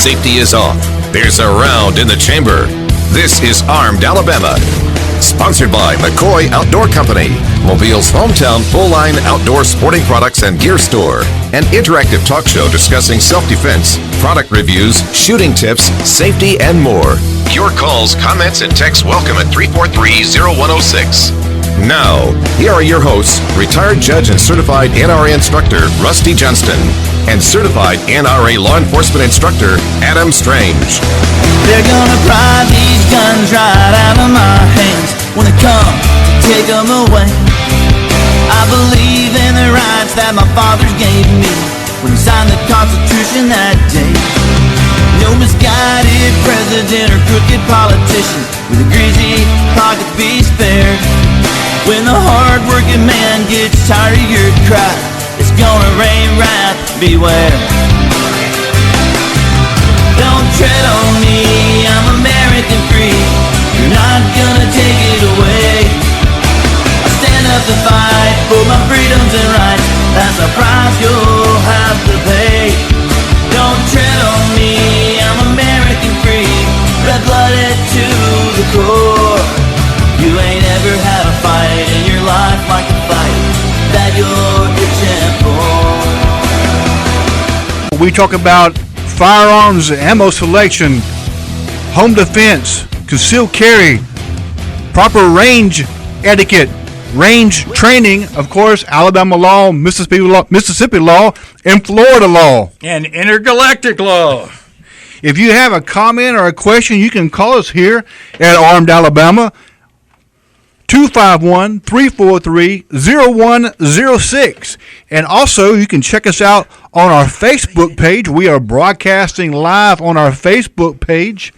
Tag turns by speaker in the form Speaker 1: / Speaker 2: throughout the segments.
Speaker 1: Safety is off. There's a round in the chamber. This is Armed Alabama. Sponsored by McCoy Outdoor Company, Mobile's hometown full-line outdoor sporting products and gear store. An interactive talk show discussing self-defense, product reviews, shooting tips, safety, and more. Your calls, comments, and texts welcome at 343-0106. Now, here are your hosts, retired judge and certified NRA instructor Rusty Johnston and certified NRA law enforcement instructor Adam Strange.
Speaker 2: They're gonna pry these guns right out of my hands when they come to take them away. I believe in the rights that my fathers gave me when he signed the Constitution that day. No misguided president or crooked politician with a greasy pocket be spared. When the hard-working man gets tired of your cry, it's gonna rain wrath, beware. Don't tread on me, I'm American free. You're not gonna take it away. I stand up to fight for my freedoms and rights. That's a price you'll have to pay. Don't tread on me, I'm American free. Red-blooded to the core. You ain't ever had a fight in your life like the fight that you're itching for.
Speaker 3: We talk about firearms, ammo selection, home defense, concealed carry, proper range etiquette, range training, of course, Alabama law, Mississippi law, and Florida law.
Speaker 4: And intergalactic law.
Speaker 3: If you have a comment or a question, you can call us here at Armed Alabama, 251-343-0106. And also, you can check us out on our Facebook page. We are broadcasting live on our Facebook page,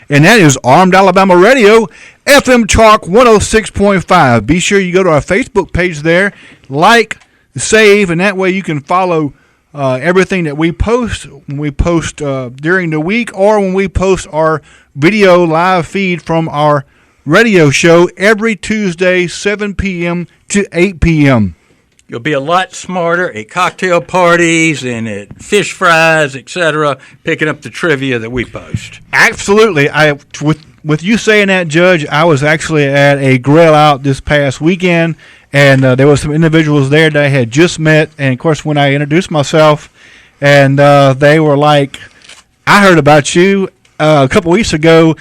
Speaker 3: and that is Armed Alabama Radio, FM Chalk 106.5. Be sure you go to our Facebook page there, like, save, and that way you can follow everything that we post when we post during the week or when we post our video live feed from our radio show every Tuesday, 7 p.m. to 8 p.m.
Speaker 4: You'll be a lot smarter at cocktail parties and at fish fries, etc., picking up the trivia that we post.
Speaker 3: Absolutely. With you saying that, Judge, I was actually at a grill out this past weekend, and there were some individuals there that I had just met. And, of course, when I introduced myself, and they were like, I heard about you a couple weeks ago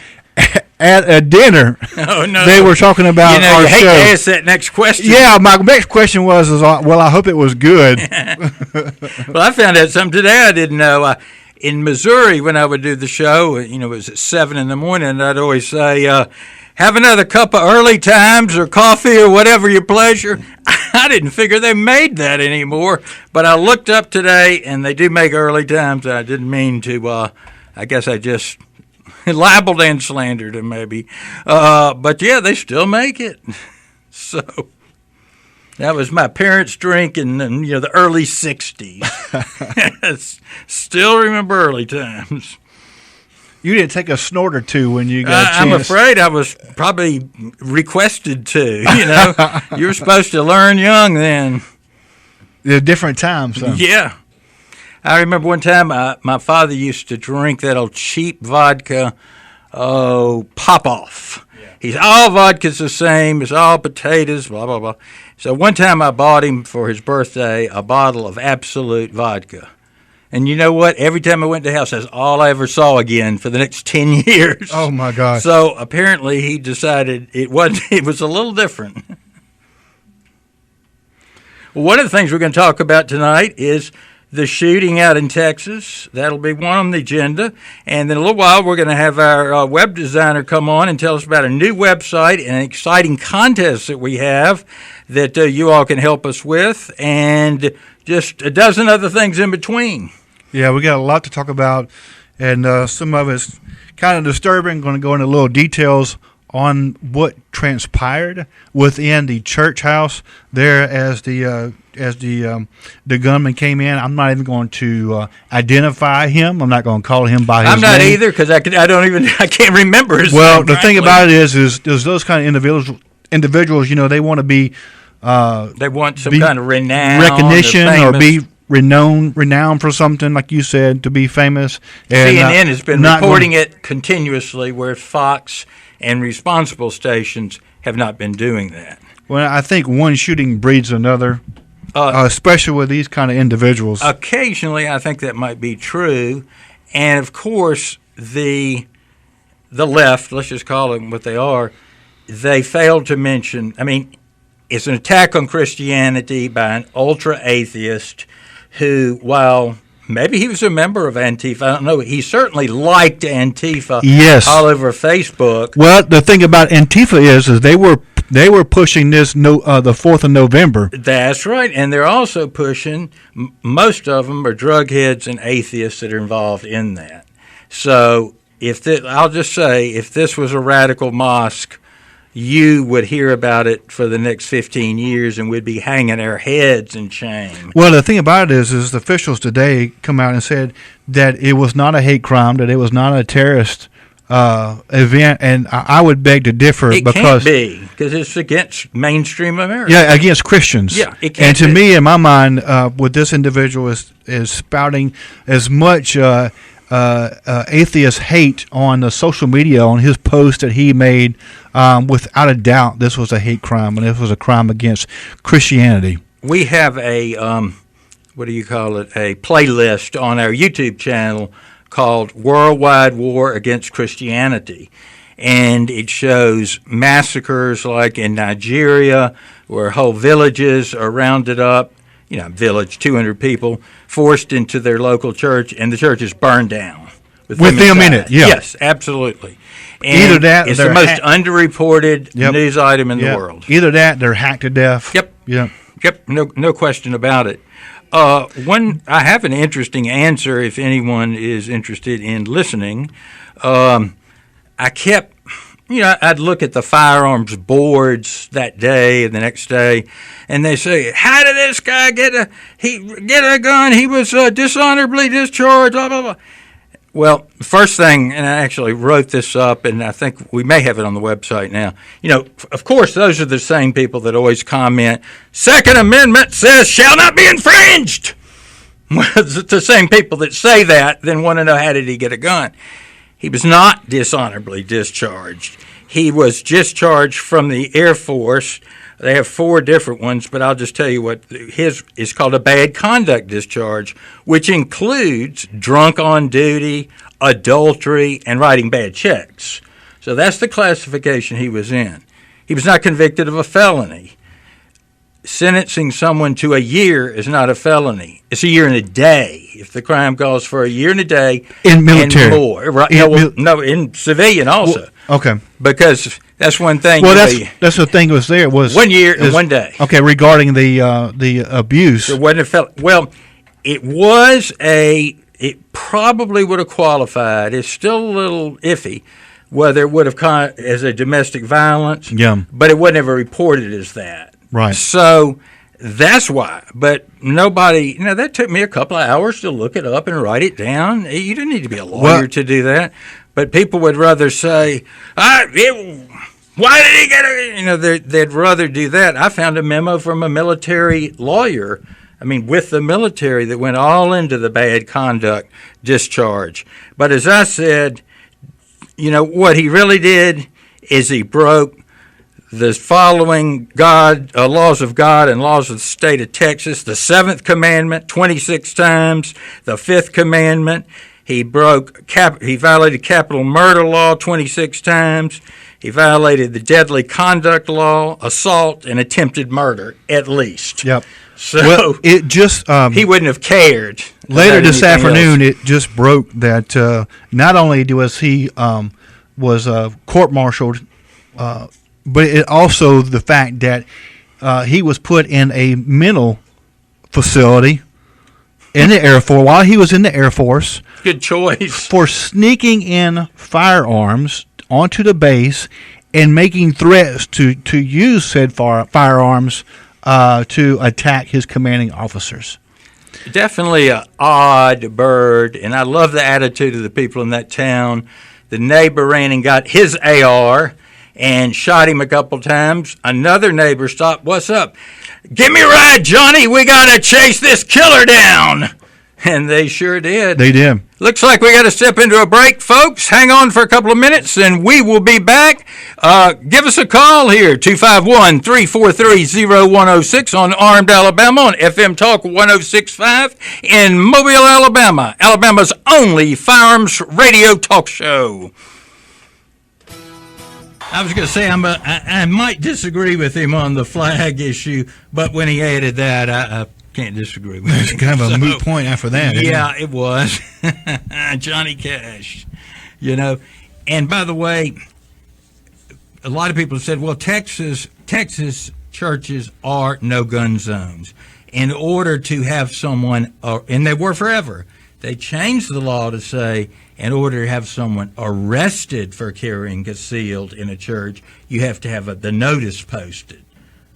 Speaker 3: at a dinner.
Speaker 4: Oh, no.
Speaker 3: They were talking about our
Speaker 4: you hate
Speaker 3: show.
Speaker 4: to ask that next question.
Speaker 3: Yeah, my next question was, well, I hope it was good.
Speaker 4: Well, I found out something today I didn't know. In Missouri, when I would do the show, it was at 7 in the morning, and I'd always say, have another cup of early times or coffee or whatever your pleasure. I didn't figure they made that anymore, but I looked up today, and they do make early times. I didn't mean to, I guess I just libeled and slandered them maybe. But, yeah, they still make it. So that was my parents' drink in the early 60s. Still remember early times.
Speaker 3: You didn't take a snort or two when you got a chance.
Speaker 4: I'm afraid I was probably requested to. You were supposed to learn young then.
Speaker 3: There are different times. Huh?
Speaker 4: Yeah. I remember one time my father used to drink that old cheap vodka, Pop-Off. Yeah. He's all vodka's the same. It's all potatoes, blah, blah, blah. So one time I bought him for his birthday a bottle of Absolute vodka. And you know what? Every time I went to the house, that's all I ever saw again for the next 10 years.
Speaker 3: Oh, my gosh.
Speaker 4: So apparently he decided it was a little different. Well, one of the things we're going to talk about tonight is the shooting out in Texas. That'll be one on the agenda. And in a little while, we're going to have our web designer come on and tell us about a new website and an exciting contest that we have that you all can help us with, and just a dozen other things in between.
Speaker 3: Yeah, we got a lot to talk about, and some of it's kind of disturbing. Going to go into little details on what transpired within the church house there as the gunman came in. I'm not even going to identify him. I'm not going to call him by his name.
Speaker 4: I'm not either, because I can't remember his name.
Speaker 3: Well, the thing about it is those kind of individuals, they want to be
Speaker 4: they want some kind of renown,
Speaker 3: recognition, or be renowned for something, like you said, to be famous. And,
Speaker 4: CNN has been
Speaker 3: not
Speaker 4: reporting it continuously, where Fox and responsible stations have not been doing that.
Speaker 3: Well, I think one shooting breeds another, especially with these kind of individuals.
Speaker 4: Occasionally, I think that might be true, and of course, the left, let's just call them what they are, they failed to mention. I mean, it's an attack on Christianity by an ultra-atheist who, while maybe he was a member of Antifa, I don't know, he certainly liked Antifa all over Facebook.
Speaker 3: Well, the thing about Antifa is they were pushing this the 4th of November.
Speaker 4: That's right, and they're also pushing, most of them are drug heads and atheists that are involved in that. So I'll just say, if this was a radical mosque, you would hear about it for the next 15 years and we'd be hanging our heads in shame.
Speaker 3: Well, the thing about it is the officials today come out and said that it was not a hate crime, that it was not a terrorist event, and I would beg to differ.
Speaker 4: It
Speaker 3: because
Speaker 4: can't be, because it's against mainstream America.
Speaker 3: Yeah, against Christians.
Speaker 4: Yeah, it can't
Speaker 3: And to
Speaker 4: be.
Speaker 3: me, in my mind, what this individual is spouting as much atheist hate on the social media on his post that he made, without a doubt, this was a hate crime, and this was a crime against Christianity.
Speaker 4: We have a, what do you call it, a playlist on our YouTube channel called Worldwide War Against Christianity. And it shows massacres like in Nigeria, where whole villages are rounded up, village, 200 people, forced into their local church, and the church is burned down. With
Speaker 3: them in
Speaker 4: inside.
Speaker 3: it, yeah.
Speaker 4: Yes, absolutely. And
Speaker 3: Either that,
Speaker 4: it's the
Speaker 3: they're
Speaker 4: most underreported news item in the world.
Speaker 3: Either that, they're hacked to death.
Speaker 4: Yep.
Speaker 3: Yeah.
Speaker 4: Yep. No question about it. I have an interesting answer if anyone is interested in listening. I kept, I'd look at the firearms boards that day and the next day, and they say, "How did this guy get a gun? He was dishonorably discharged." Blah blah blah. Well, first thing, and I actually wrote this up, and I think we may have it on the website now. Of course, those are the same people that always comment, Second Amendment says shall not be infringed. Well, it's the same people that say that, then want to know, how did he get a gun? He was not dishonorably discharged. He was discharged from the Air Force. They have 4 different ones, but I'll just tell you what his is called: a bad conduct discharge, which includes drunk on duty, adultery, and writing bad checks. So that's the classification he was in. He was not convicted of a felony. Sentencing someone to a year is not a felony. It's a year and a day. If the crime calls for a year and a day
Speaker 3: in military
Speaker 4: and more, right? In civilian also.
Speaker 3: Well, okay.
Speaker 4: Because that's one thing.
Speaker 3: Well, that's the thing was there was
Speaker 4: 1 year and 1 day.
Speaker 3: Okay, regarding the abuse.
Speaker 4: It wasn't a felony. Well, it probably would have qualified. It's still a little iffy whether it would have come as a domestic violence.
Speaker 3: Yeah.
Speaker 4: But it wasn't ever reported as that.
Speaker 3: Right.
Speaker 4: So that's why. But nobody, that took me a couple of hours to look it up and write it down. You didn't need to be a lawyer to do that. But people would rather say, why did he get it? They'd rather do that. I found a memo from a military lawyer, with the military, that went all into the bad conduct discharge. But as I said, what he really did is he broke the following laws of God and laws of the state of Texas: the 7th commandment 26 times, the 5th commandment. He violated capital murder law 26 times. He violated the deadly conduct law, assault, and attempted murder, at least.
Speaker 3: Yep.
Speaker 4: So
Speaker 3: it just
Speaker 4: he wouldn't have cared.
Speaker 3: Later this afternoon, it just broke that not only was he was court-martialed, but it also the fact that he was put in a mental facility in the Air Force while he was in the Air Force.
Speaker 4: Good choice.
Speaker 3: For sneaking in firearms onto the base and making threats to use said firearms to attack his commanding officers.
Speaker 4: Definitely an odd bird, and I love the attitude of the people in that town. The neighbor ran and got his AR and shot him a couple times. Another neighbor stopped. "What's up?" "Give me a ride, Johnny. We got to chase this killer down." And they sure did.
Speaker 3: They did.
Speaker 4: Looks like we got to step into a break, folks. Hang on for a couple of minutes, and we will be back. Give us a call here, 251-343-0106 on Armed Alabama on FM Talk 106.5 in Mobile, Alabama, Alabama's only firearms radio talk show. I was going to say I might disagree with him on the flag issue, but when he added that, I can't disagree with
Speaker 3: It's
Speaker 4: him.
Speaker 3: kind of a moot point after that. isn't
Speaker 4: Yeah, it was. Johnny Cash, you know. And by the way, a lot of people have said, well, Texas churches are no-gun zones. In order to have someone, and they were forever, they changed the law to say, in order to have someone arrested for carrying concealed in a church, you have to have the notice posted.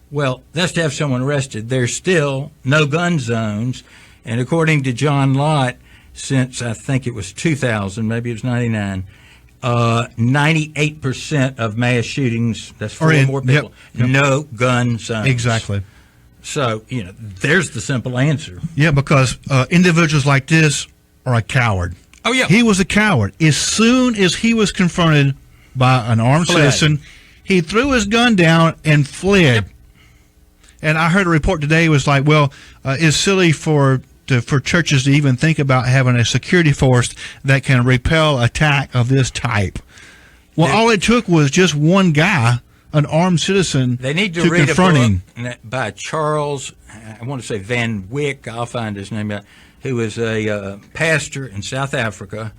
Speaker 4: Well, that's to have someone arrested. There's still no gun zones. And according to John Lott, since I think it was 2000, maybe it was 99, 98% of mass shootings, that's four or more people,
Speaker 3: yep.
Speaker 4: no gun zones.
Speaker 3: Exactly.
Speaker 4: So, there's the simple answer.
Speaker 3: Yeah, because individuals like this are a coward.
Speaker 4: Oh, yeah.
Speaker 3: He was a coward. As soon as he was confronted by an armed citizen, he threw his gun down and fled.
Speaker 4: Yep.
Speaker 3: And I heard a report today was like, well, it's silly for churches to even think about having a security force that can repel attack of this type. Well, all it took was just one guy, an armed citizen,
Speaker 4: they need to read
Speaker 3: confront him.
Speaker 4: A book by Charles, I want to say Van Wyck, I'll find his name out, who was a pastor in South Africa,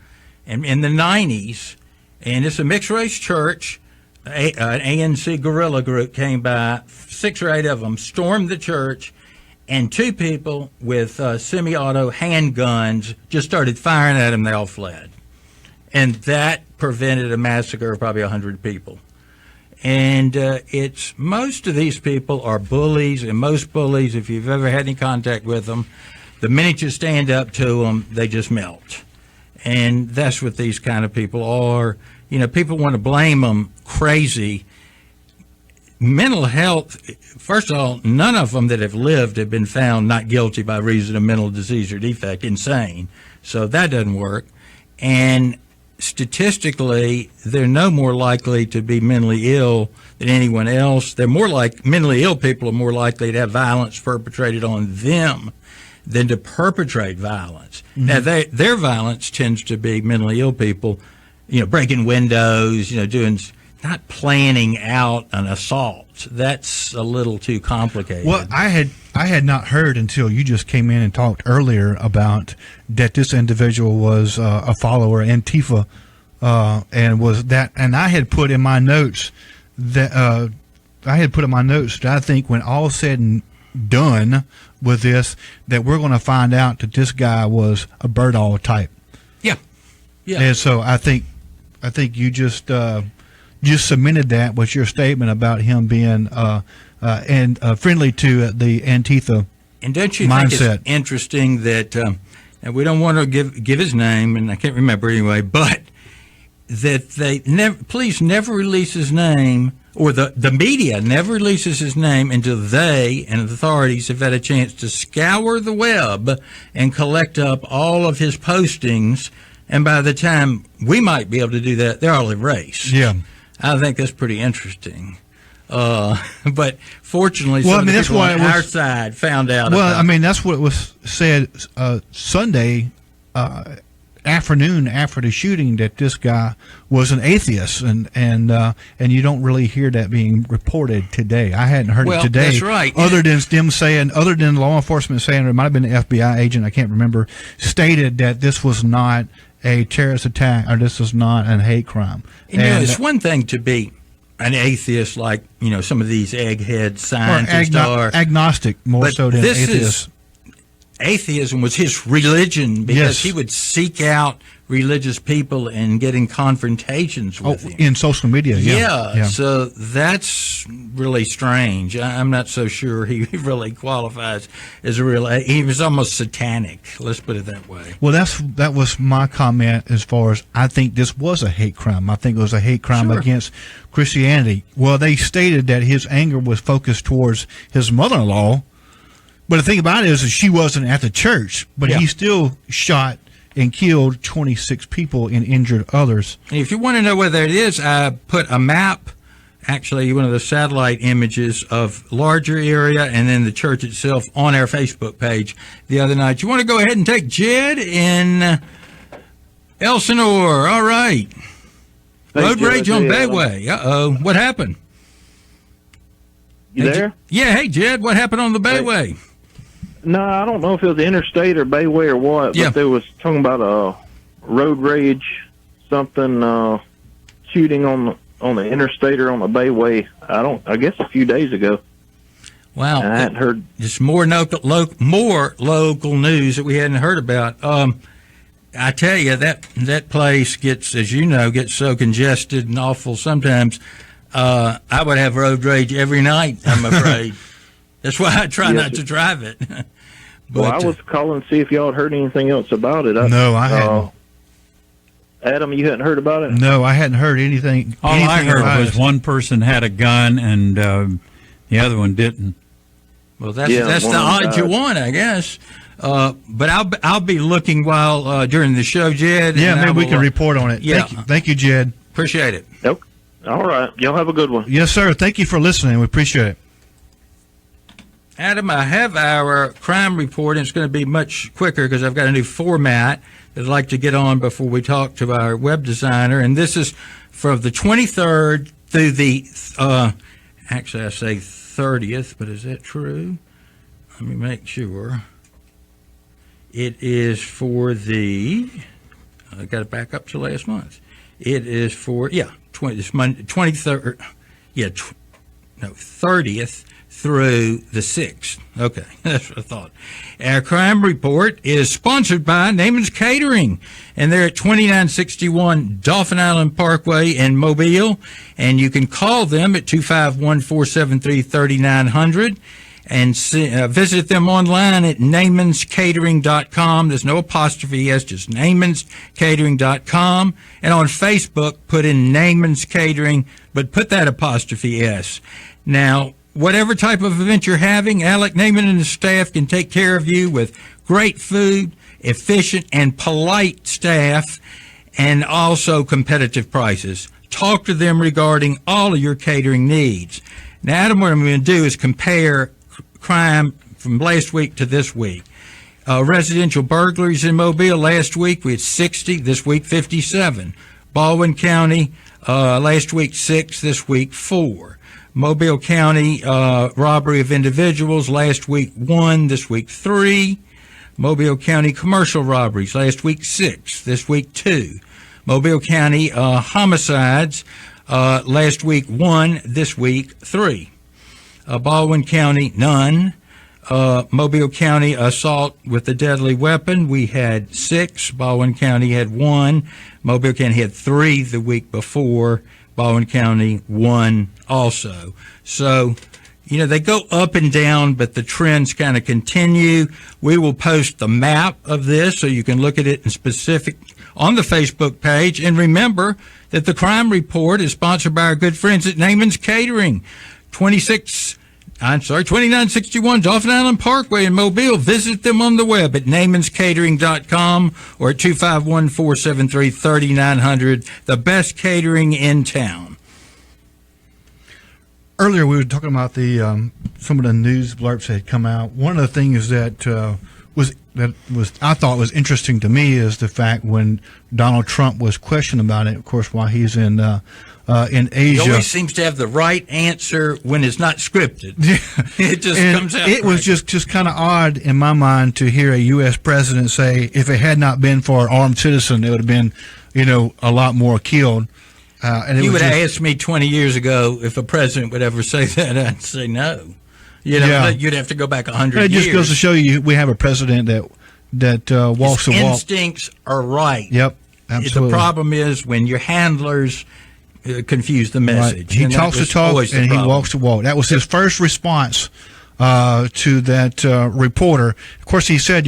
Speaker 4: and in the 90s, and it's a mixed-race church. An ANC guerrilla group came by, 6 or 8 of them, stormed the church, and 2 people with semi-auto handguns just started firing at them. They all fled. And that prevented a massacre of probably 100 people. And most of these people are bullies, and most bullies, if you've ever had any contact with them, the minute you stand up to them, they just melt. And that's what these kind of people are. People want to blame them crazy. Mental health, first of all, none of them that have lived have been found not guilty by reason of mental disease or defect, insane. So that doesn't work. And statistically, they're no more likely to be mentally ill than anyone else. They're more like mentally ill people are more likely to have violence perpetrated on them than to perpetrate violence. Mm-hmm. Now, their violence tends to be mentally ill people, breaking windows, not planning out an assault. That's a little too complicated.
Speaker 3: Well, I had not heard until you just came in and talked earlier about that this individual was a follower of Antifa, and I had put in my notes that I think when all said and done with this, that we're going to find out that this guy was a Birdall type.
Speaker 4: Yeah.
Speaker 3: And so I think you just cemented that with your statement about him being friendly to the Antifa.
Speaker 4: And don't you
Speaker 3: mindset.
Speaker 4: think it's interesting that and we don't want to give his name, and I can't remember anyway, but that they please never release his name, or the media never releases his name until they and the authorities have had a chance to scour the web and collect up all of his postings. And by the time we might be able to do that, they're all erased.
Speaker 3: Yeah.
Speaker 4: I think that's pretty interesting. But fortunately, some of the people on our side found out about it.
Speaker 3: That's what was said Sunday afternoon after the shooting, that this guy was an atheist, and you don't really hear that being reported today. I hadn't heard it today.
Speaker 4: That's right.
Speaker 3: Other than law enforcement saying, it might have been an FBI agent, I can't remember, stated that this was not a terrorist attack, or this was not a hate crime.
Speaker 4: And it's one thing to be an atheist, like some of these egghead scientists are
Speaker 3: agnostic, more so than atheist.
Speaker 4: atheism was his religion because
Speaker 3: Yes.
Speaker 4: he would seek out religious people and get in confrontations with him.
Speaker 3: In social media,
Speaker 4: Yeah, so that's really strange. I'm not so sure he really qualifies as a real. He was almost satanic. Let's put it that way.
Speaker 3: Well, that was my comment as far as I think this was a hate crime. I think it was a hate crime
Speaker 4: Sure.
Speaker 3: against Christianity. Well, they stated that his anger was focused towards his mother-in-law, but the thing about it is that she wasn't at the church, but
Speaker 4: Yeah.
Speaker 3: he still shot and killed 26 people and injured others.
Speaker 4: And if you want to know where that is, I put a map, actually one of the satellite images of larger area and then the church itself on our Facebook page the other night. You want to go ahead and take Jed in Elsinore. All right. Road rage on Bayway. Uh-oh. What happened?
Speaker 5: You there?
Speaker 4: Yeah. Hey, Jed, what happened on the Bayway?
Speaker 5: No, I don't know if it was the interstate or Bayway or what,
Speaker 4: Yeah.
Speaker 5: but they was talking about a road rage, something shooting on the interstate or on the Bayway. I guess a few days ago.
Speaker 4: Wow.
Speaker 5: And I hadn't heard.
Speaker 4: Just more local news that we hadn't heard about. I tell you, that place gets, as you know, gets so congested and awful sometimes. I would have road rage every night, I'm afraid. That's why I try
Speaker 5: Yes.
Speaker 4: not to drive it. But,
Speaker 5: Well, I was calling to see if y'all had heard anything else about it.
Speaker 3: No, I hadn't.
Speaker 5: Adam, you hadn't heard about it?
Speaker 3: No, I hadn't heard anything.
Speaker 6: All I
Speaker 3: anything
Speaker 6: heard
Speaker 3: about
Speaker 6: was
Speaker 3: it.
Speaker 6: one person had a gun and the other one didn't.
Speaker 4: well, that's
Speaker 5: Yeah,
Speaker 4: the
Speaker 5: one of them
Speaker 4: odds you
Speaker 5: died.
Speaker 4: want, I guess. But I'll be looking while during the show, Jed.
Speaker 3: Yeah,
Speaker 4: and I
Speaker 3: maybe we
Speaker 4: will,
Speaker 3: can report on it.
Speaker 4: yeah.
Speaker 3: Thank you, Jed.
Speaker 4: Appreciate it.
Speaker 5: Nope. All right. Y'all have a good one.
Speaker 3: Yes, sir. Thank you for listening. We appreciate it.
Speaker 4: Adam, I have our crime report, and it's going to be much quicker because I've got a new format that I'd like to get on before we talk to our web designer. And this is from the 23rd through the, actually I say 30th, but is that true? Let me make sure. It is for the, I got to back up to last month. It is for, this Monday, 23rd, 30th through the 6th. Okay, that's what I thought. Our crime report is sponsored by Naaman's Catering, and they're at 2961 Dauphin Island Parkway in Mobile, and you can call them at 251-473-3900 and visit them online at naaman'scatering.com. There's no apostrophe S, just naaman'scatering.com. And on Facebook, put in Naaman's Catering, but put that apostrophe S. Now, whatever type of event you're having, Alec Naaman and his staff can take care of you with great food, efficient and polite staff, and also competitive prices. Talk to them regarding all of your catering needs. Now, Adam, what I'm going to do is compare crime from last week to this week. Residential burglaries in Mobile, last week we had 60, this week 57. Baldwin County, last week 6, this week 4. Mobile County robbery of individuals, last week 1, this week 3. Mobile County commercial robberies, last week 6, this week 2. Mobile County homicides, last week 1, this week 3. Baldwin County, none. Mobile County assault with a deadly weapon, we had 6. Baldwin County had 1. Mobile County had 3 the week before. Baldwin County 1 also. So, you know, they go up and down, but the trends kind of continue. We will post the map of this so you can look at it in specific on the Facebook page. And remember that the crime report is sponsored by our good friends at Naaman's Catering. 2961 Dauphin Island Parkway in Mobile. Visit them on the web at naaman'scatering.com or at 251-473-3900. The best catering in town.
Speaker 3: Earlier, we were talking about the some of the news blurbs that had come out. One of the things that was I thought was interesting to me is the fact when Donald Trump was questioned about it. Of Course, while he's in Asia,
Speaker 4: He always seems to have the right answer when it's not scripted. It just comes out.
Speaker 3: It was just kind of odd in my mind to hear a U.S. president say, "If it had not been for an armed citizen, it would have been, a lot more killed." And
Speaker 4: You
Speaker 3: it
Speaker 4: would
Speaker 3: was
Speaker 4: have
Speaker 3: just,
Speaker 4: asked me 20 years ago if a president would ever say that. I'd say no. You know,
Speaker 3: Yeah.
Speaker 4: you'd have to go back 100
Speaker 3: It
Speaker 4: years.
Speaker 3: just goes to show you we have a president that walks the
Speaker 4: His
Speaker 3: walk.
Speaker 4: instincts are right.
Speaker 3: Yep, absolutely.
Speaker 4: The problem is when your handlers confuse the message.
Speaker 3: Right. He
Speaker 4: and that
Speaker 3: talks the
Speaker 4: was
Speaker 3: talk
Speaker 4: always the
Speaker 3: and he
Speaker 4: problem.
Speaker 3: walks the walk. That was his first response to that reporter. Of course, he said,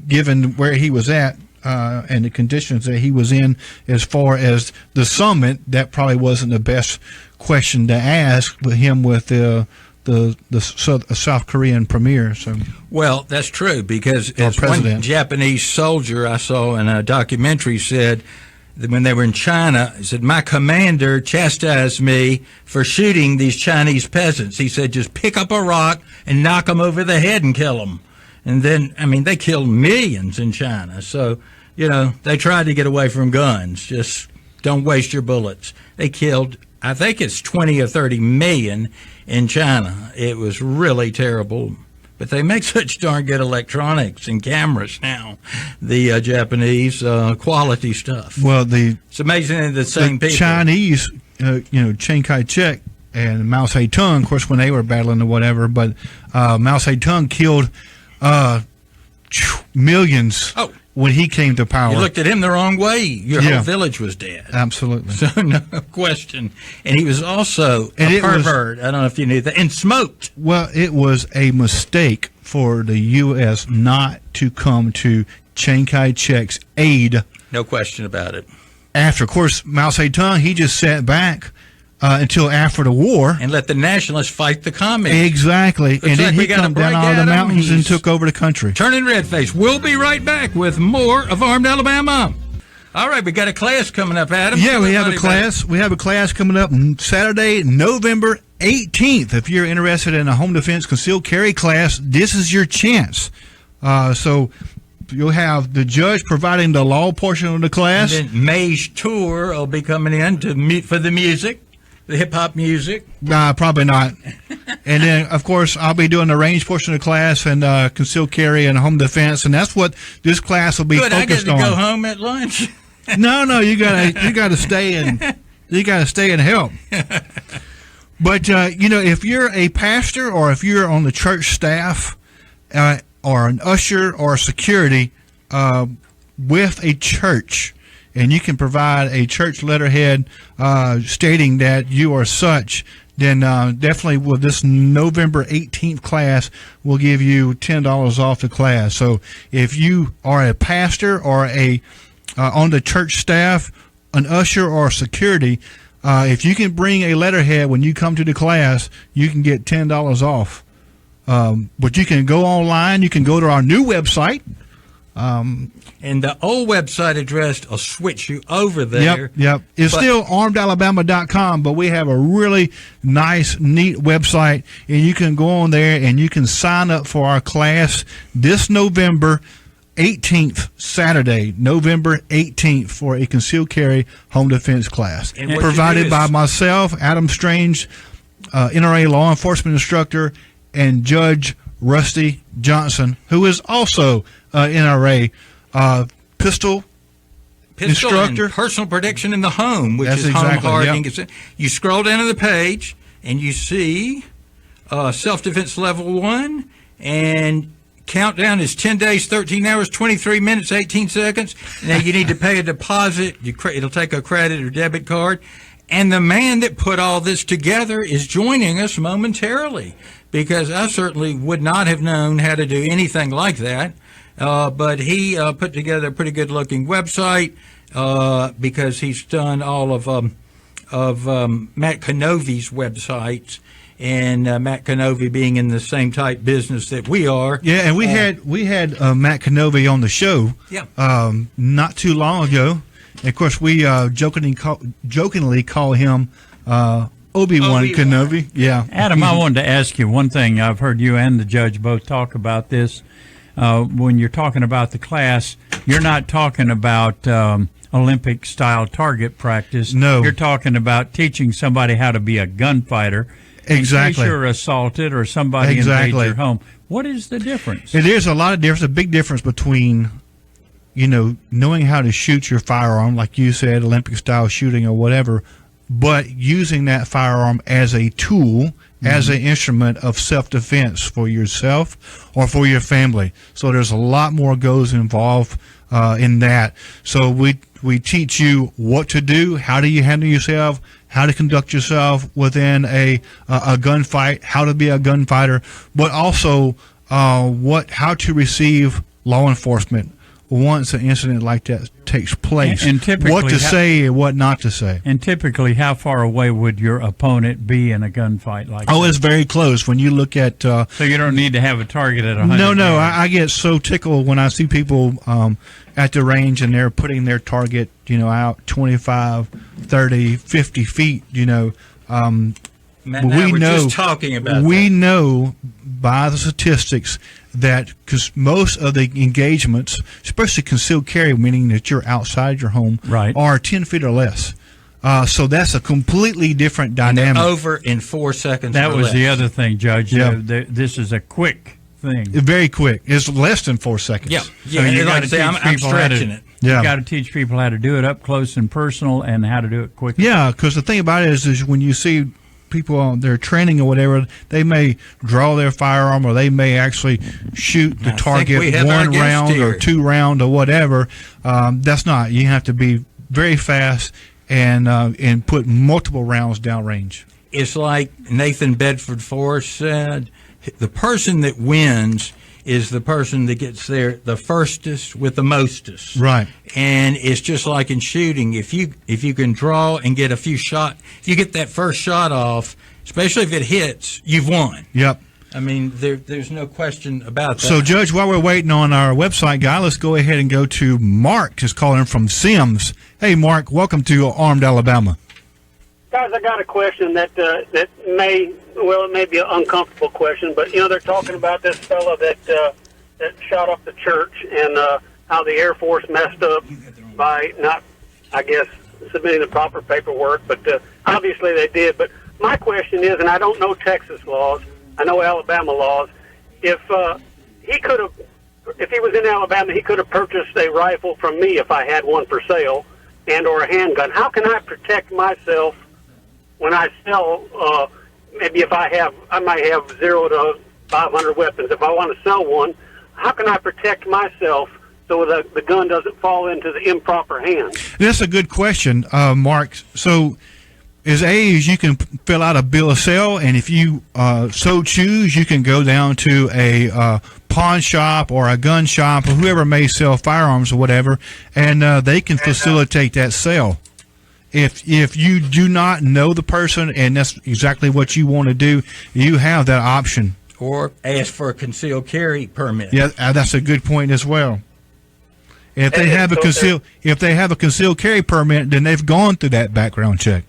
Speaker 3: given where he was at and the conditions that he was in as far as the summit, that probably wasn't the best question to ask with him with the South Korean premier. So,
Speaker 4: Well, that's true because as one
Speaker 3: president.
Speaker 4: Japanese soldier I saw in a documentary said that when they were in China, he said, my commander chastised me for shooting these Chinese peasants. He said, just pick up a rock and knock them over the head and kill them. And then, they killed millions in China. So, they tried to get away from guns. Just don't waste your bullets. They killed, I think it's 20 or 30 million in China. It was really terrible. But they make such darn good electronics and cameras now, the Japanese quality stuff.
Speaker 3: well,
Speaker 4: It's amazing they're the same people.
Speaker 3: Chinese, Chiang Kai-shek and Mao Zedong, of course, when they were battling or whatever, but Mao Zedong killed millions
Speaker 4: Oh.
Speaker 3: when he came to power.
Speaker 4: You looked at him the wrong way. Your
Speaker 3: Yeah.
Speaker 4: whole village was dead.
Speaker 3: Absolutely.
Speaker 4: So no question. And he was also
Speaker 3: And
Speaker 4: a
Speaker 3: it was-
Speaker 4: pervert. I don't know if you knew that. And smoked.
Speaker 3: Well, it was a mistake for the U.S. not to come to Chiang Kai-shek's aid
Speaker 4: No question about it.
Speaker 3: after. Of course, Mao Zedong, he just sat back until after the war.
Speaker 4: And let the nationalists fight the communists.
Speaker 3: Exactly. And
Speaker 4: like
Speaker 3: then
Speaker 4: we
Speaker 3: he
Speaker 4: gotta
Speaker 3: come down
Speaker 4: break
Speaker 3: out of the
Speaker 4: Adam.
Speaker 3: mountains and
Speaker 4: He's-
Speaker 3: took over the country.
Speaker 4: Turning red face. We'll be right back with more of Armed Alabama. All right, we got a class coming up, Adam.
Speaker 3: Yeah,
Speaker 4: Tell
Speaker 3: we have a
Speaker 4: everybody about it.
Speaker 3: class. We have a class coming up Saturday, November 18th. If you're interested in a home defense concealed carry class, this is your chance. So you'll have the judge providing the law portion of the class.
Speaker 4: And then May's tour will be coming in to meet for the music, the hip-hop music.
Speaker 3: Probably not. And then, of course, I'll be doing the range portion of the class and concealed carry and home defense, and that's what this class will be
Speaker 4: Good, I get
Speaker 3: focused
Speaker 4: to
Speaker 3: on.
Speaker 4: go home at lunch.
Speaker 3: No, you gotta stay and help. But if you're a pastor or if you're on the church staff or an usher or security with a church, and you can provide a church letterhead stating that you are such, then definitely with this November 18th class, we'll give you $10 off the class. So if you are a pastor or a on the church staff, an usher or security, if you can bring a letterhead when you come to the class, you can get $10 off. But you can go online. You can go to our new website.
Speaker 4: And the old website address will switch you over there.
Speaker 3: Yep. It's
Speaker 4: But-
Speaker 3: still armedalabama.com, but we have a really nice, neat website, and you can go on there and you can sign up for our class this November 18th, Saturday, November 18th, for a concealed carry home defense class.
Speaker 4: And what you
Speaker 3: Provided
Speaker 4: do is-
Speaker 3: by myself, Adam Strange, NRA law enforcement instructor, and Judge Rusty Johnson, who is also NRA pistol instructor.
Speaker 4: And personal protection in the home, which
Speaker 3: That's
Speaker 4: is home
Speaker 3: exactly,
Speaker 4: hardening.
Speaker 3: yep.
Speaker 4: You scroll down to the page and you see self-defense level 1, and countdown is 10 days, 13 hours, 23 minutes, 18 seconds. Now you need to pay a deposit. It'll take a credit or debit card. And the man that put all this together is joining us momentarily, because I certainly would not have known how to do anything like that. But he put together a pretty good-looking website because he's done all of Matt Canovy's websites, and Matt Canovy being in the same type business that we are.
Speaker 3: Yeah, and we had Matt Canovy on the show.
Speaker 4: Yeah.
Speaker 3: Not too long ago. And of course, we jokingly call him Obi-Wan
Speaker 4: Obi-Wan.
Speaker 3: Kenobi. Yeah.
Speaker 6: Adam, I wanted to ask you one thing. I've heard you and the judge both talk about this. When you're talking about the class, you're not talking about Olympic-style target practice.
Speaker 3: No.
Speaker 6: You're talking about teaching somebody how to be a gunfighter.
Speaker 3: Exactly.
Speaker 6: In case you're assaulted or somebody
Speaker 3: Exactly.
Speaker 6: invades your home. What is the difference?
Speaker 3: There's a lot of difference, a big difference between, knowing how to shoot your firearm, like you said, Olympic style shooting or whatever, but using that firearm as a tool as an instrument of self-defense for yourself or for your family. So there's a lot more goes involved in that. So we teach you what to do, how do you handle yourself, how to conduct yourself within a gunfight, how to be a gunfighter, but also how to receive law enforcement once an incident like that takes place,
Speaker 6: and typically
Speaker 3: what to say and what not to say.
Speaker 6: And typically, how far away would your opponent be in a gunfight like that?
Speaker 3: Oh, it's very close. When you look at
Speaker 6: so you don't need to have a target at 100
Speaker 3: No,
Speaker 6: yards.
Speaker 3: I get so tickled when I see people at the range and they're putting their target, out 25, 30, 50 feet,
Speaker 4: Matt and I were just talking about that.
Speaker 3: know by the statistics that because most of the engagements, especially concealed carry, meaning that you're outside your home,
Speaker 6: Right.
Speaker 3: are 10 feet or less. So that's a completely different dynamic.
Speaker 4: Over in 4 seconds.
Speaker 6: That
Speaker 4: or
Speaker 6: was
Speaker 4: less.
Speaker 6: the other thing, Judge.
Speaker 3: Yeah.
Speaker 6: This is a quick thing.
Speaker 3: Very quick. It's less than 4 seconds.
Speaker 4: Yeah,
Speaker 6: So
Speaker 4: yeah.
Speaker 6: you
Speaker 4: like I
Speaker 6: gotta
Speaker 4: say, I'm
Speaker 6: teach people how to-
Speaker 4: stretching it.
Speaker 3: Yeah.
Speaker 6: You got to teach people how to do it up close and personal, and how to do it quickly.
Speaker 3: Yeah, because the thing about it is when you see people on their training or whatever, they may draw their firearm or they may actually shoot the
Speaker 4: I think
Speaker 3: target
Speaker 4: we have our
Speaker 3: one
Speaker 4: guest
Speaker 3: round
Speaker 4: here.
Speaker 3: or 2 round or whatever. That's not. You have to be very fast and put multiple rounds downrange.
Speaker 4: It's like Nathan Bedford Forrest said, the person that wins is the person that gets there the firstest with the mostest.
Speaker 3: Right.
Speaker 4: And it's just like in shooting. If you can draw and get a few shots, if you get that first shot off, especially if it hits, you've won.
Speaker 3: Yep.
Speaker 4: I mean, there's no question about that.
Speaker 3: So, Judge, while we're waiting on our website guy, let's go ahead and go to Mark, who's calling from Sims. Hey, Mark, welcome to Armed Alabama.
Speaker 7: Guys, I got a question that it may be an uncomfortable question, but they're talking about this fellow that shot up the church and how the Air Force messed up by not, I guess, submitting the proper paperwork, but obviously they did. But my question is, and I don't know Texas laws, I know Alabama laws. If he was in Alabama, he could have purchased a rifle from me if I had one for sale, and or a handgun. How can I protect myself when I sell? Maybe if I might have 0 to 500 weapons. If I want to sell one, how can I protect myself so the gun doesn't fall into the improper hands?
Speaker 3: That's a good question, Mark. So, as you can fill out a bill of sale, and if you so choose, you can go down to a pawn shop or a gun shop or whoever may sell firearms or whatever, and they can facilitate that sale. If you do not know the person and that's exactly what you want to do, you have that option.
Speaker 4: Or ask for a concealed carry permit.
Speaker 3: Yeah, that's a good point as well. If they have a concealed carry permit, then they've gone through that background check.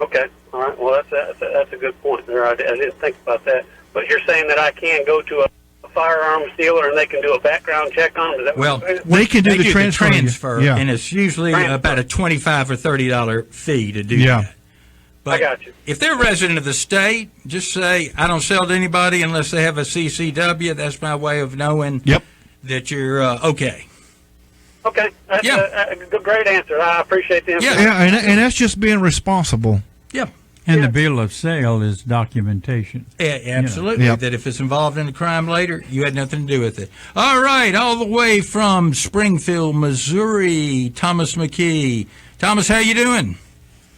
Speaker 7: Okay, all right. Well, that's a good point there. I didn't think about that. But you're saying that I can go to a firearms dealer and they can do a background check on them? Is that
Speaker 4: Well,
Speaker 7: what
Speaker 3: They can do the transfer. Yeah.
Speaker 4: And it's usually about a $25 or $30 fee to do
Speaker 3: Yeah.
Speaker 4: that. But
Speaker 7: I got you.
Speaker 4: if they're a resident of the state, just say, I don't sell to anybody unless they have a CCW. That's my way of knowing
Speaker 3: Yep.
Speaker 4: that you're okay.
Speaker 7: Okay, that's a great answer. I appreciate the information.
Speaker 3: Yeah, and that's just being responsible.
Speaker 4: Yeah.
Speaker 6: And the bill of sale is documentation.
Speaker 4: Yeah, absolutely.
Speaker 3: Yep.
Speaker 4: That if it's involved in a crime later, you had nothing to do with it. All right, all the way from Springfield, Missouri, Thomas McKee. Thomas, how you doing?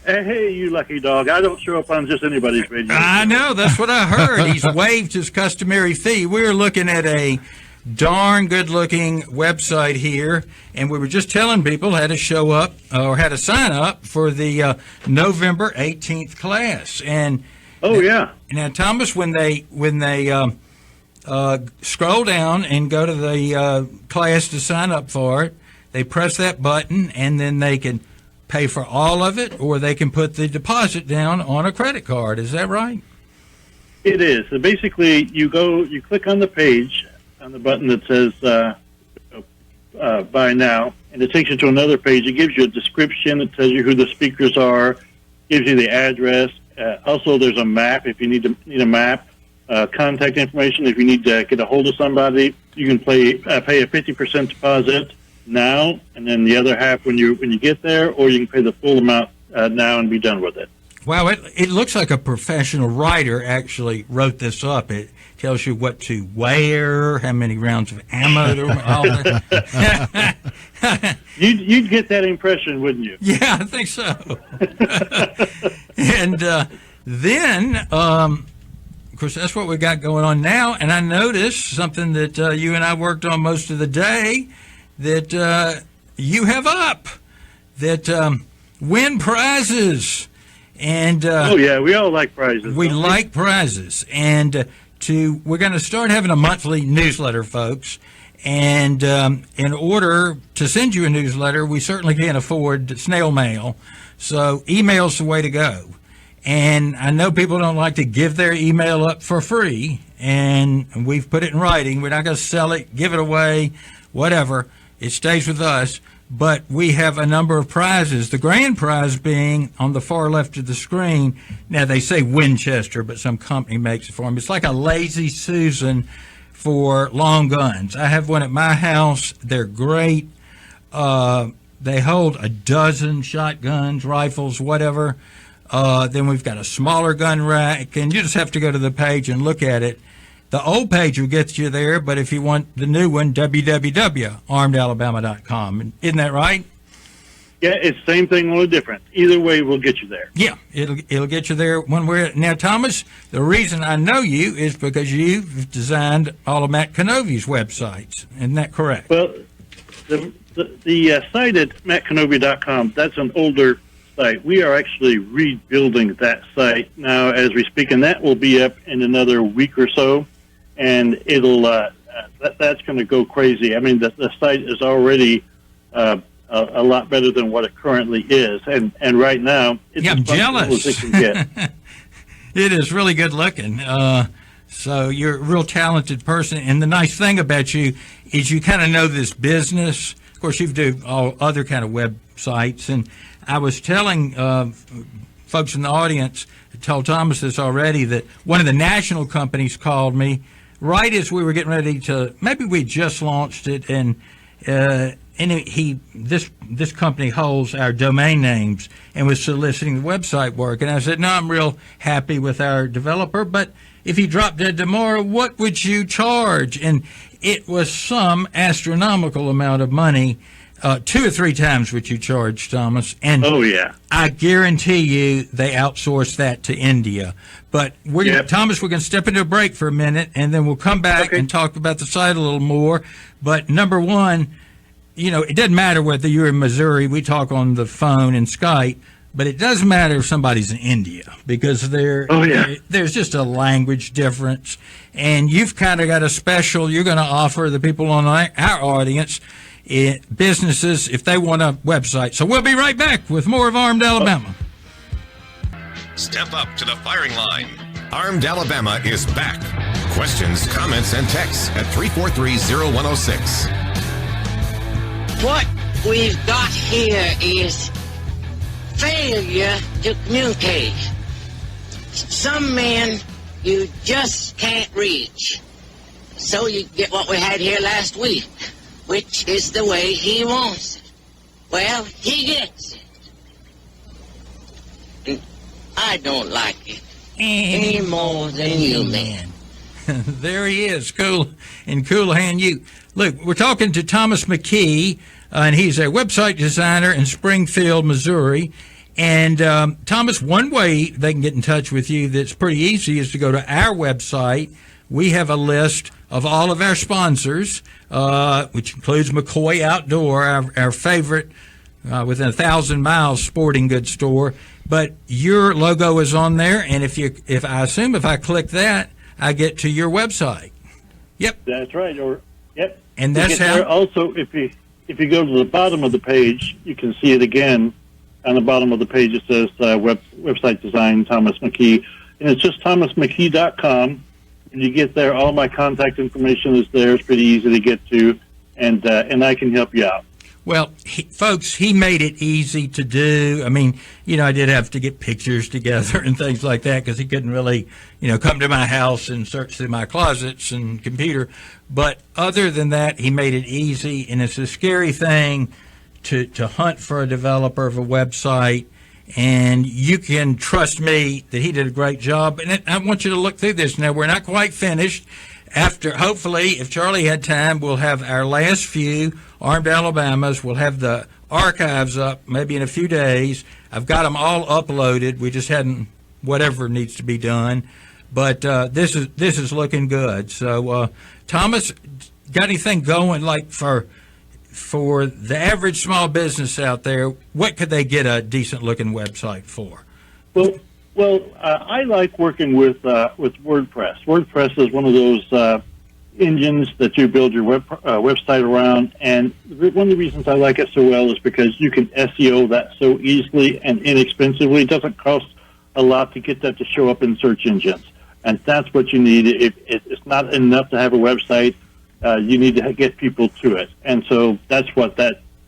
Speaker 8: Hey, you lucky dog. I don't show up on just anybody's radio.
Speaker 4: I know, that's what I heard. He's waived his customary fee. We're looking at a darn good-looking website here, and we were just telling people how to show up or how to sign up for the November 18th class. And
Speaker 8: yeah.
Speaker 4: now, Thomas, when they scroll down and go to the class to sign up for it, they press that button, and then they can pay for all of it, or they can put the deposit down on a credit card. Is that right?
Speaker 8: It is. So basically, you click on the page, on the button that says buy now, and it takes you to another page. It gives you a description. It tells you who the speakers are, gives you the address. Also, there's a map if you need a map. Contact information if you need to get a hold of somebody. You can pay a 50% deposit now, and then the other half when you get there, or you can pay the full amount now and be done with it.
Speaker 4: Wow, it looks like a professional writer actually wrote this up. It tells you what to wear, how many rounds of ammo, all that.
Speaker 8: You'd get that impression, wouldn't you?
Speaker 4: Yeah, I think so. And then, of course, that's what we got going on now. And I noticed something that you and I worked on most of the day that you have up, that win prizes. And
Speaker 8: oh yeah, we all like prizes.
Speaker 4: We like prizes, and we're going to start having a monthly newsletter, folks. And in order to send you a newsletter, we certainly can't afford snail mail, so email's the way to go. And I know people don't like to give their email up for free, and we've put it in writing. We're not going to sell it, give it away, whatever. It stays with us. But we have a number of prizes, the grand prize being on the far left of the screen. Now, they say Winchester, but some company makes it for them. It's like a Lazy Susan for long guns. I have one at my house. They're great. They hold a dozen shotguns, rifles, whatever. Then we've got a smaller gun rack, and you just have to go to the page and look at it. The old page will get you there, but if you want the new one, www.armedalabama.com. Isn't that right?
Speaker 8: Yeah, it's the same thing, only different. Either way, we'll get you there.
Speaker 4: Yeah, it'll get you there when we're now, Thomas. The reason I know you is because you've designed all of Matt Canovi's websites. Isn't that correct?
Speaker 8: Well, the site at mattcanovia.com, that's an older site. We are actually rebuilding that site now as we speak, and that will be up in another week or so. And it'll that's going to go crazy. I mean, the site is already a lot better than what it currently is, and right now it's
Speaker 4: I'm jealous.
Speaker 8: As it can get.
Speaker 4: It is really good looking. So you're a real talented person, and the nice thing about you is you kind of know this business. Of course, you do all other kind of websites, and I was telling folks in the audience, I told Thomas this already, that one of the national companies called me right as we were getting ready to, maybe we just launched it, and this company holds our domain names and was soliciting the website work. And I said, no, I'm real happy with our developer, but if he dropped dead tomorrow, what would you charge? And it was some astronomical amount of money. 2 or 3 times what you charge, Thomas. And
Speaker 8: oh, yeah.
Speaker 4: I guarantee you they outsource that to India. But Thomas, we're going to step into a break for a minute, and then we'll come back and talk about the site a little more. But number one, it doesn't matter whether you're in Missouri. We talk on the phone and Skype. But it does matter if somebody's in India, because there's just a language difference. And you've kind of got a special you're going to offer the people on our audience, businesses, if they want a website. So we'll be right back with more of Armed Alabama.
Speaker 1: Step up to the firing line. Armed Alabama is back. Questions, comments, and texts at 343-0106.
Speaker 9: What we've got here is failure to communicate. Some men you just can't reach. So you get what we had here last week, which is the way he wants it. Well, he gets it. And I don't like it any more than you, man.
Speaker 4: There he is, cool in Coolahan. Look, we're talking to Thomas McKee, and he's a website designer in Springfield, Missouri. And Thomas, one way they can get in touch with you that's pretty easy is to go to our website. We have a list of all of our sponsors, which includes McCoy Outdoor, our favorite within 1,000 miles sporting goods store. But your logo is on there, and if I click that, I get to your website. Yep,
Speaker 8: that's right.
Speaker 4: And that's how.
Speaker 8: There. Also, if you go to the bottom of the page, you can see it again. On the bottom of the page, it says website design Thomas McKee, and it's just thomasmckee.com. When you get there, all my contact information is there. It's pretty easy to get to, and I can help you out.
Speaker 4: Well, folks, he made it easy to do. I mean, I did have to get pictures together and things like that because he couldn't really, come to my house and search through my closets and computer. But other than that, he made it easy, and it's a scary thing to hunt for a developer of a website and you can trust me that he did a great job. And I want you to look through this. Now, we're not quite finished. After, hopefully, if Charlie had time, we'll have our last few Armed Alabamas. We'll have the archives up maybe in a few days. I've got them all uploaded. We just hadn't, whatever needs to be done. But this is looking good. So, Thomas, got anything going like for the average small business out there? What could they get a decent looking website for?
Speaker 8: Well, I like working with WordPress. WordPress is one of those engines that you build your website around, and one of the reasons I like it so well is because you can SEO that so easily and inexpensively. It doesn't cost a lot to get that to show up in search engines, and that's what you need. It's not enough to have a website. You need to get people to it, and so that's what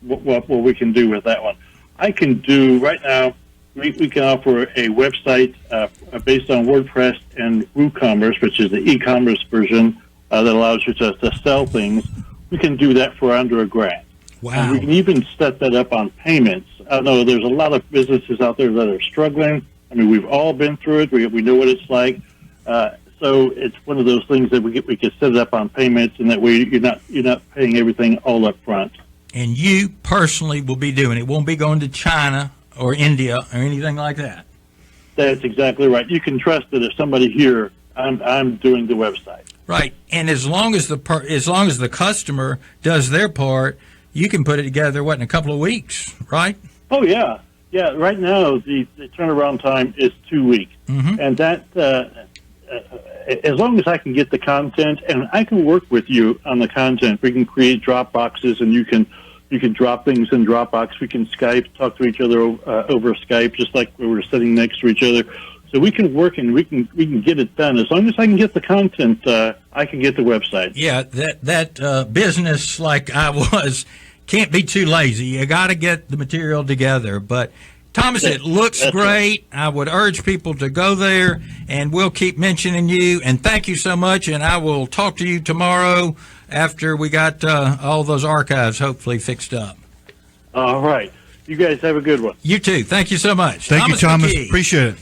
Speaker 8: we can do with that one. I can do right now. We can offer a website based on WordPress and WooCommerce, which is the e-commerce version that allows you to sell things. We can do that for under $1,000.
Speaker 4: Wow!
Speaker 8: And we can even set that up on payments. I know there's a lot of businesses out there that are struggling. I mean, we've all been through it. We know what it's like. So it's one of those things that we can set it up on payments, and that way you're not paying everything all up front.
Speaker 4: And you personally will be doing it. Won't be going to China or India or anything like that.
Speaker 8: That's exactly right. You can trust that if somebody here, I'm doing the website.
Speaker 4: Right, and as long as the customer does their part, you can put it together in a couple of weeks, right?
Speaker 8: Oh yeah. Right now the turnaround time is 2 weeks, and that as long as I can get the content, and I can work with you on the content, we can create drop boxes, and you can drop things in Dropbox. We can Skype, talk to each other over Skype, just like we were sitting next to each other. So we can work and we can get it done. As long as I can get the content, I can get the website.
Speaker 4: Yeah, that business like I was can't be too lazy. You got to get the material together. But Thomas, it looks great. I would urge people to go there, and we'll keep mentioning you. And thank you so much. And I will talk to you tomorrow after we got all those archives hopefully fixed up.
Speaker 8: All right. You guys have a good one.
Speaker 4: You too. Thank you so much.
Speaker 3: Thank you, Thomas.
Speaker 4: McKee.
Speaker 3: Appreciate it.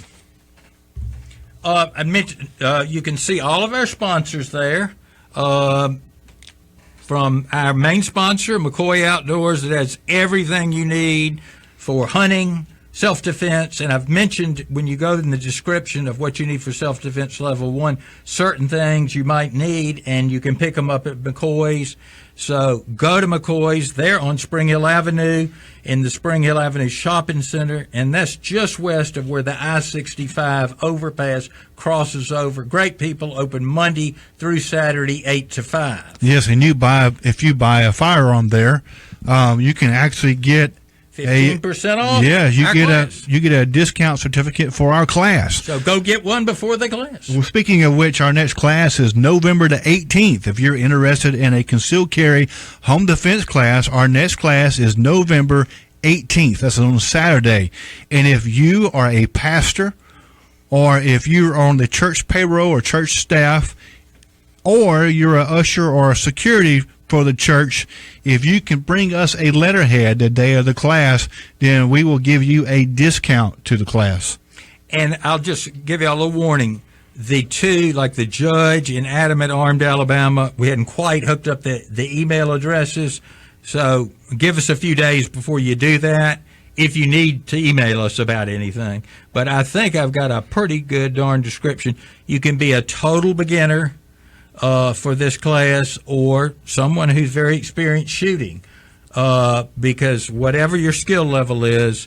Speaker 4: I mentioned you can see all of our sponsors there. From our main sponsor, McCoy Outdoors, that has everything you need for hunting, self-defense, and I've mentioned when you go in the description of what you need for self-defense level 1, certain things you might need, and you can pick them up at McCoy's. So go to McCoy's. They're on Spring Hill Avenue in the Spring Hill Avenue Shopping Center, and that's just west of where the I-65 overpass crosses over. Great people, open Monday through Saturday, 8 to 5.
Speaker 3: Yes, and if you buy a firearm there, you can actually get
Speaker 4: 15% off.
Speaker 3: Yeah,
Speaker 4: class.
Speaker 3: you get a discount certificate for our class.
Speaker 4: So go get one before the class.
Speaker 3: Well, speaking of which, our next class is November the 18th. If you're interested in a concealed carry home defense class, our next class is November 18th. That's on Saturday. And if you are a pastor, or if you're on the church payroll or church staff, or you're a usher or a security for the church, if you can bring us a letterhead the day of the class, then we will give you a discount to the class.
Speaker 4: And I'll just give you a little warning. The two, like the judge and Adam at Armed Alabama, we hadn't quite hooked up the email addresses. So give us a few days before you do that if you need to email us about anything. But I think I've got a pretty good darn description. You can be a total beginner for this class, or someone who's very experienced shooting, because whatever your skill level is,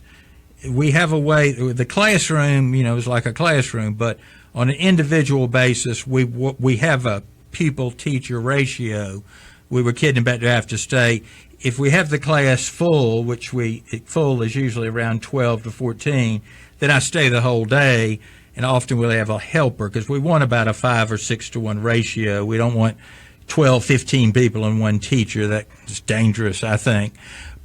Speaker 4: we have a way. The classroom, is like a classroom, but on an individual basis, we have a pupil-teacher ratio. We were kidding about to have to stay. If we have the class full, which full is usually around 12 to 14, then I stay the whole day. And often we'll have a helper because we want about a 5 or 6 to 1 ratio. We don't want 12, 15 people and one teacher. That's dangerous, I think.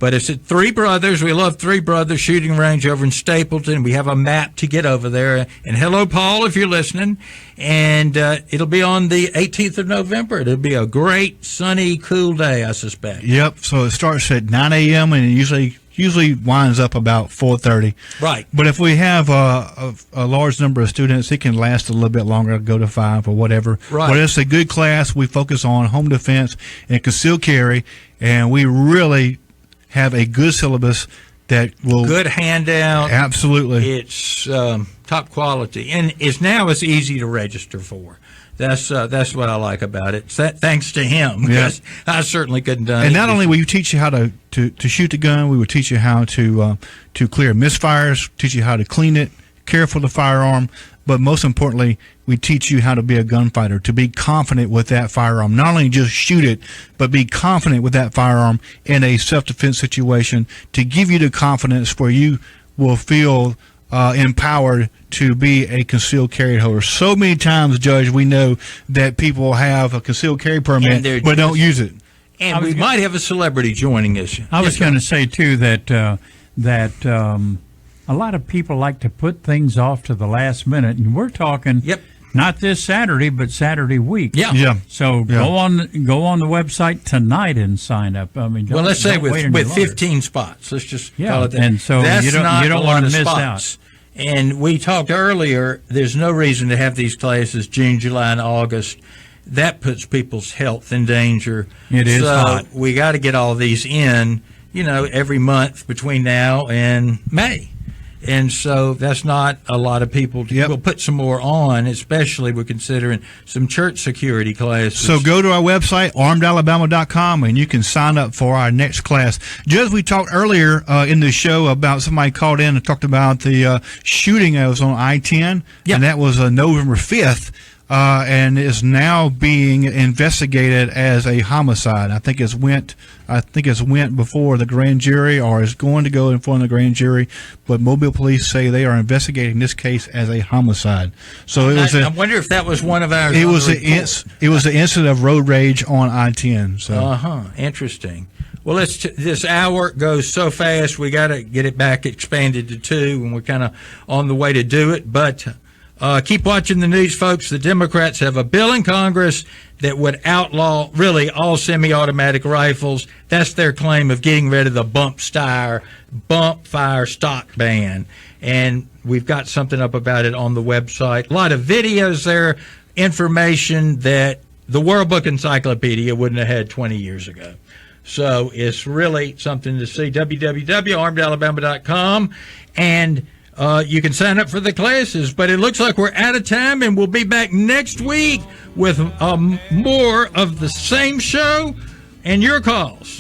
Speaker 4: But it's at Three Brothers. We love Three Brothers Shooting Range over in Stapleton. We have a map to get over there. And hello, Paul, if you're listening. And it'll be on the 18th of November. It'll be a great, sunny, cool day, I suspect.
Speaker 3: Yep. So it starts at 9 a.m. and it usually usually winds up about 4:30.
Speaker 4: Right.
Speaker 3: But if we have a large number of students, it can last a little bit longer, go to 5 or whatever.
Speaker 4: Right.
Speaker 3: But it's a good class. We focus on home defense and concealed carry, and we really have a good syllabus that will
Speaker 4: Good handout.
Speaker 3: absolutely.
Speaker 4: It's top quality, and it's easy to register for. That's what I like about it. Thanks to him, because I certainly couldn't done it.
Speaker 3: And not only will you teach you how to shoot the gun, we will teach you how to clear misfires, teach you how to clean it, care for the firearm, but most importantly, we teach you how to be a gunfighter, to be confident with that firearm. Not only just shoot it, but be confident with that firearm in a self-defense situation, to give you the confidence where you will feel empowered to be a concealed carry holder. So many times, Judge, we know that people have a concealed carry permit but don't use it.
Speaker 4: And we might have a celebrity joining us.
Speaker 6: I was going to say too that a lot of people like to put things off to the last minute, and we're talking.
Speaker 4: Yep.
Speaker 6: Not this Saturday, but Saturday week.
Speaker 4: Yeah.
Speaker 3: Yeah.
Speaker 6: So go on the website tonight and sign up. I mean,
Speaker 4: Well, let's say
Speaker 6: don't wait any
Speaker 4: with
Speaker 6: longer.
Speaker 4: 15 spots. Let's just
Speaker 6: Yeah,
Speaker 4: call it that.
Speaker 6: and so
Speaker 4: That's
Speaker 6: you don't
Speaker 4: not a lot
Speaker 6: wanna
Speaker 4: of
Speaker 6: miss
Speaker 4: spots. And we talked earlier, there's no reason to have these classes June, July, and August. That puts people's health in danger.
Speaker 6: It is
Speaker 4: so
Speaker 6: hot.
Speaker 4: we got to get all these in, every month between now and May. And so that's not a lot of people. We'll put some more on, especially we're considering some church security classes.
Speaker 3: So go to our website, armedalabama.com, and you can sign up for our next class. Just we talked earlier in the show about somebody called in and talked about the shooting that was on I-10, and that was November 5th. And is now being investigated as a homicide. I think it's went before the grand jury, or is going to go in front of the grand jury. But Mobile police say they are investigating this case as a homicide. So it was.
Speaker 4: I wonder if that was one of ours.
Speaker 3: It was the incident of road rage on I-10. So.
Speaker 4: Interesting. Well, this hour goes so fast. We got to get it back expanded to 2, and we're kind of on the way to do it, but. Keep watching the news, folks. The Democrats have a bill in Congress that would outlaw really all semi-automatic rifles. That's their claim of getting rid of the bump fire stock ban. And we've got something up about it on the website. A lot of videos there, information that the World Book Encyclopedia wouldn't have had 20 years ago. So it's really something to see. www.armedalabama.com. And you can sign up for the classes, but it looks like we're out of time, and we'll be back next week with more of the same show and your calls.